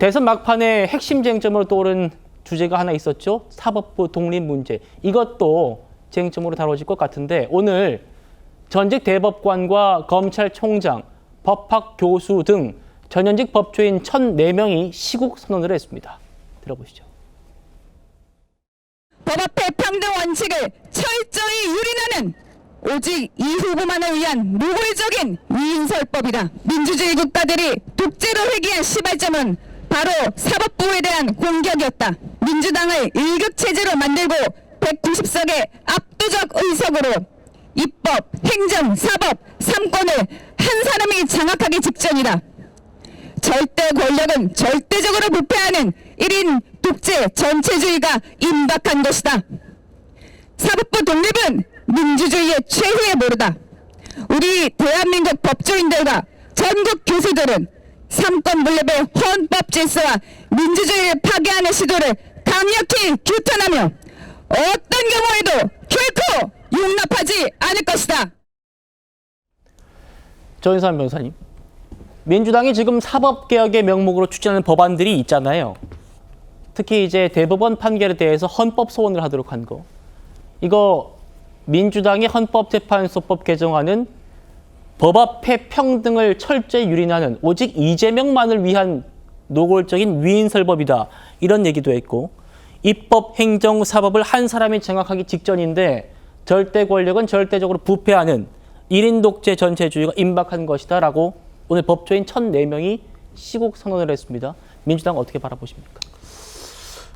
대선 막판에 핵심 쟁점으로 떠오른 주제가 하나 있었죠. 사법부 독립 문제. 이것도 쟁점으로 다뤄질 것 같은데 오늘 전직 대법관과 검찰총장, 법학 교수 등 전현직 법조인 1,004명이 시국 선언을 했습니다. 들어보시죠. 법 앞에 평등 원칙을 철저히 유린하는 오직 이 후보만을 위한 노골적인 위인설법이다. 민주주의 국가들이 독재로 회귀한 시발점은 바로 사법부에 대한 공격이었다. 민주당을 1급 체제로 만들고 190석의 압도적 의석으로 입법, 행정, 사법 3권을 한 사람이 장악하기 직전이다. 절대 권력은 절대적으로 부패하는 1인 독재 전체주의가 임박한 것이다. 사법부 독립은 민주주의의 최후의 모르다. 우리 대한민국 법조인들과 전국 교수들은 삼권 분립의 헌법 질서와 민주주의를 파괴하는 시도를 강력히 규탄하며 어떤 경우에도 결코 용납하지 않을 것이다. 전인삼 변호사님, 민주당이 지금 사법개혁의 명목으로 추진하는 법안들이 있잖아요. 특히 이제 대법원 판결에 대해서 헌법 소원을 하도록 한 거. 이거 민주당이 헌법재판소법 개정안은 법 앞에 평등을 철저히 유린하는 오직 이재명만을 위한 노골적인 위인설법이다. 이런 얘기도 했고 입법, 행정, 사법을 한 사람이 장악하기 직전인데 절대 권력은 절대적으로 부패하는 1인 독재 전체주의가 임박한 것이다 라고 오늘 법조인 1,004명이 시국 선언을 했습니다. 민주당 어떻게 바라보십니까?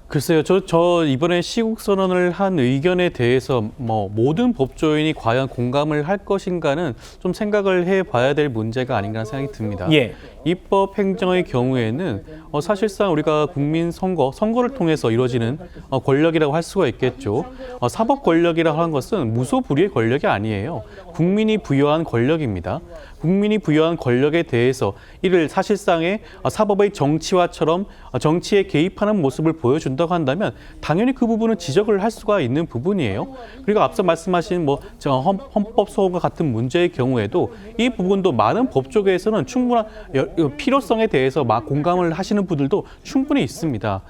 글쎄요, 저 이번에 시국 선언을 한 의견에 대해서 모든 법조인이 과연 공감을 할 것인가는 좀 생각을 해봐야 될 문제가 아닌가 생각이 듭니다. 예. 입법 행정의 경우에는 사실상 우리가 국민 선거를 통해서 이루어지는 권력이라고 할 수가 있겠죠. 사법 권력이라고 하는 것은 무소불위의 권력이 아니에요. 국민이 부여한 권력입니다. 국민이 부여한 권력에 대해서 이를 사실상의 사법의 정치화처럼 정치에 개입하는 모습을 보여준다고 한다면 당연히 그 부분은 지적을 할 수가 있는 부분이에요. 그리고 앞서 말씀하신 헌법 소원과 같은 문제의 경우에도 이 부분도 많은 법조계에서는 충분한 필요성에 대해서 공감을 하시는 분들도 충분히 있습니다.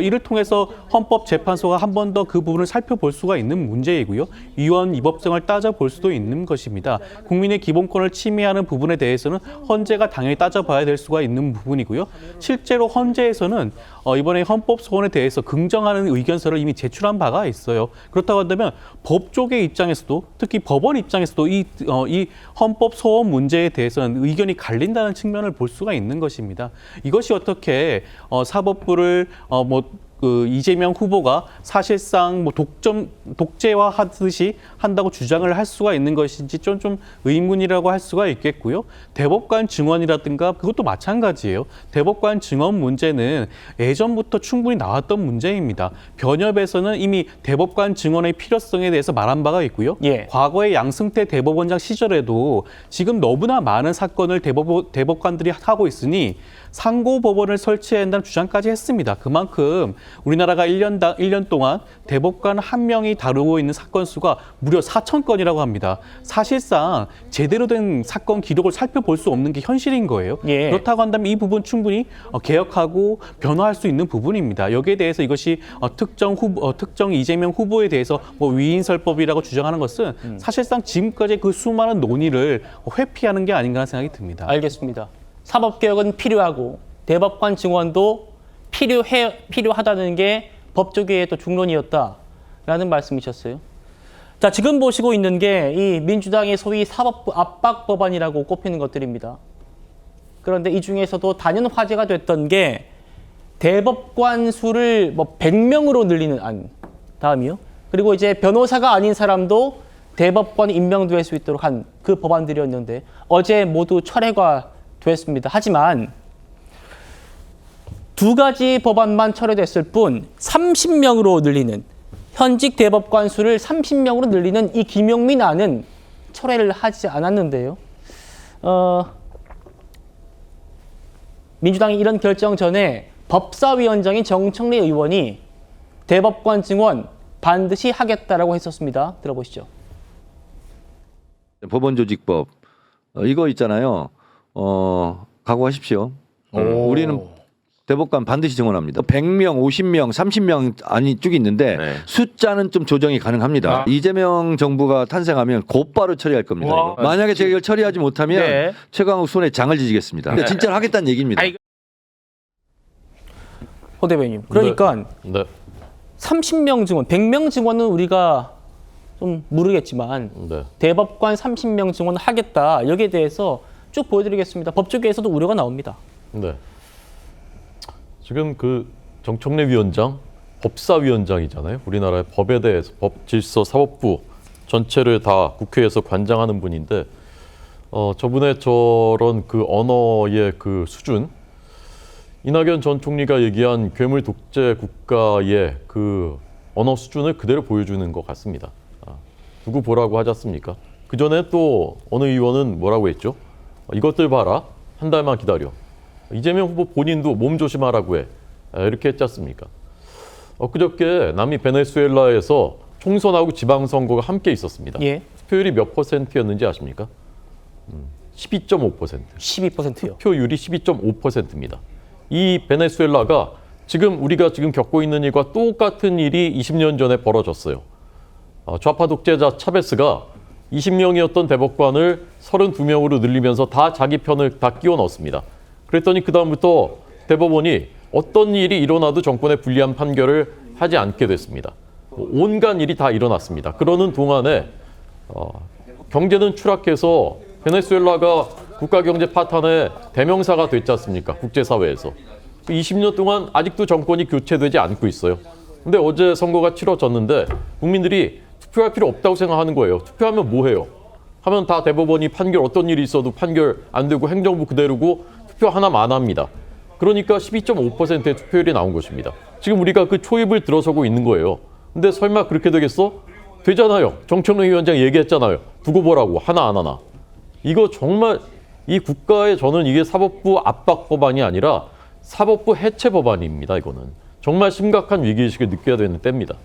이를 통해서 헌법재판소가 한 번 더 그 부분을 살펴볼 수가 있는 문제이고요. 위헌 위법성을 따져볼 수도 있는 것입니다. 국민의 기본권을 침해하는 부분에 대해서는 헌재가 당연히 따져봐야 될 수가 있는 부분이고요. 실제로 헌재에서는 이번에 헌법소원에 대해서 긍정하는 의견서를 이미 제출한 바가 있어요. 그렇다고 한다면 법조계 입장에서도 특히 법원 입장에서도 이 헌법소원 문제에 대해서는 의견이 갈린다는 측면을 볼 수가 있는 것입니다. 이것이 어떻게 사법부를 이재명 후보가 사실상 독재화하듯이 한다고 주장을 할 수가 있는 것인지 좀 의문이라고 할 수가 있겠고요. 대법관 증언이라든가 그것도 마찬가지예요. 대법관 증언 문제는 예전부터 충분히 나왔던 문제입니다. 변협에서는 이미 대법관 증언의 필요성에 대해서 말한 바가 있고요. 예. 과거의 양승태 대법원장 시절에도 지금 너무나 많은 사건을 대법관들이 하고 있으니 상고법원을 설치해야 한다는 주장까지 했습니다. 그만큼 우리나라가 1년 동안 대법관 한 명이 다루고 있는 사건 수가 무려 4,000건이라고 합니다. 사실상 제대로 된 사건 기록을 살펴볼 수 없는 게 현실인 거예요. 예. 그렇다고 한다면 이 부분 충분히 개혁하고 변화할 수 있는 부분입니다. 여기에 대해서 이것이 특정 이재명 후보에 대해서 위인설법이라고 주장하는 것은 사실상 지금까지 그 수많은 논의를 회피하는 게 아닌가 하는 생각이 듭니다. 알겠습니다. 사법개혁은 필요하고 대법관 증언도 필요하다는 게 법조계의 또 중론이었다라는 말씀이셨어요. 자, 지금 보시고 있는 게 이 민주당의 소위 사법부 압박 법안이라고 꼽히는 것들입니다. 그런데 이 중에서도 단연 화제가 됐던 게 대법관 수를 100명으로 늘리는 안, 다음이요. 그리고 이제 변호사가 아닌 사람도 대법관 임명될 수 있도록 한 그 법안들이었는데 어제 모두 철회가 됐습니다. 하지만 두 가지 법안만 철회됐을 뿐 30명으로 늘리는 현직 대법관 수를 30명으로 늘리는 이 김용민 안은 철회를 하지 않았는데요. 민주당이 이런 결정 전에 법사위원장인 정청래 의원이 대법관 증언 반드시 하겠다라고 했었습니다. 들어보시죠. 대법관 반드시 증언합니다. 100명, 50명, 30명 아니 쭉 있는데 네. 숫자는 좀 조정이 가능합니다. 이재명 정부가 탄생하면 곧바로 처리할 겁니다. 와. 이거. 만약에 제가 이걸 처리하지 못하면 네. 최강욱 손에 장을 지지겠습니다. 근데 진짜로 하겠다는 얘기입니다. 아이, 허 대변인. 그러니까 네. 30명 증원, 100명 증원은 우리가 좀 모르겠지만 네. 대법관 30명 증원을 하겠다. 여기에 대해서 쭉 보여드리겠습니다. 법조계에서도 우려가 나옵니다. 네. 지금 그 정청래 위원장 법사위원장이잖아요. 우리나라의 법에 대해서 법, 질서, 사법부 전체를 다 국회에서 관장하는 분인데 저분의 저런 그 언어의 그 수준, 이낙연 전 총리가 얘기한 괴물 독재 국가의 그 언어 수준을 그대로 보여주는 것 같습니다. 누구 보라고 하지 않습니까? 그 전에 또 어느 의원은 뭐라고 했죠? 이것들 봐라, 한 달만 기다려. 이재명 후보 본인도 몸 조심하라고 해. 이렇게 했지 않습니까? 그저께 남미 베네수엘라에서 총선하고 지방선거가 함께 있었습니다. 예. 투표율이 몇 %였는지 아십니까? 12.5%. 12%요. 투표율이 12.5%입니다. 이 베네수엘라가 지금 우리가 지금 겪고 있는 일과 똑같은 일이 20년 전에 벌어졌어요. 좌파 독재자 차베스가 20명이었던 대법관을 32명으로 늘리면서 다 자기 편을 다 끼워 넣었습니다. 그랬더니 그다음부터 대법원이 어떤 일이 일어나도 정권에 불리한 판결을 하지 않게 됐습니다. 온갖 일이 다 일어났습니다. 그러는 동안에 경제는 추락해서 베네수엘라가 국가경제 파탄의 대명사가 됐지 않습니까? 국제사회에서. 20년 동안 아직도 정권이 교체되지 않고 있어요. 근데 어제 선거가 치러졌는데 국민들이 투표할 필요 없다고 생각하는 거예요. 투표하면 뭐 해요? 하면 다 대법원이 판결 어떤 일이 있어도 판결 안 되고 행정부 그대로고 투표 하나만 안 합니다. 그러니까 12.5%의 투표율이 나온 것입니다. 지금 우리가 그 초입을 들어서고 있는 거예요. 근데 설마 그렇게 되겠어? 되잖아요. 정청래 위원장 얘기했잖아요. 두고 보라고. 하나 안 하나. 이거 정말 이 국가의 저는 이게 사법부 압박 법안이 아니라 사법부 해체 법안입니다. 이거는. 정말 심각한 위기의식을 느껴야 되는 때입니다.